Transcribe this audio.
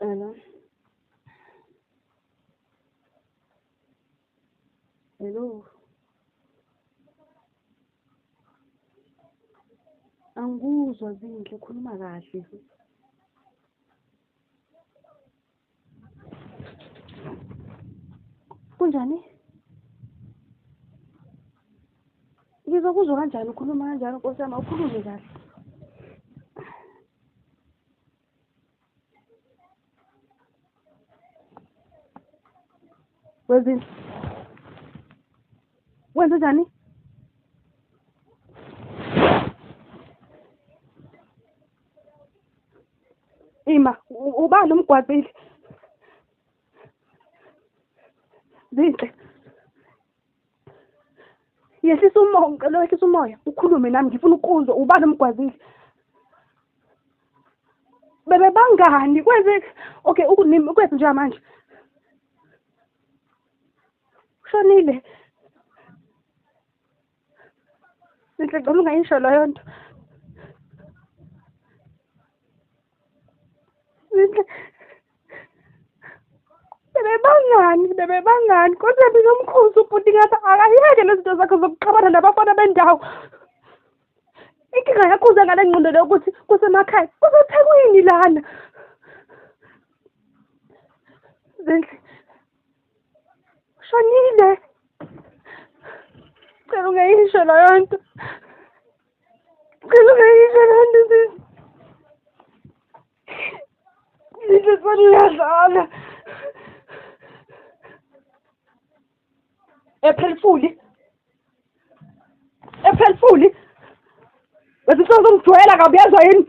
Hello. Hello. Angikuzwa Zinhle, khuluma kahle. Kunjani? Ngizokuzwa kanjani ukhuluma kanjani Nkosi yami, awukhulume kahle. Wenzeni? Wenze njani? Ima, ubani umgwaqile? Zinhle. Yehlisa umoya, ngicela wehlisa umoya. Ukhulume nami, ngifuna ukuzwa ubani umgwazile. Bebe bangani? Kwenze okay, ukunimi kwenze nje manje. Ushonile. Zinhle, ngicela ungayisho leyo nto. Zinhle. Bebe bangani? Kodwa ngizomkhuza ubhuti ngathi akayeke lezi zinto zakhe zokuxabana nabafana bendawo. Inkinga yakho uze ngale ngqondo leyo ukuthi kusemakhaya. Kusethekwini lana. Zinhle. Ushonile. Ngicela ungayisho leyo nto. Ngicela ungayisho leyo nto. Zinhle saniyadlala. Ephelfuli. Wesifuna ukungijwayela kabi uyezwa yini?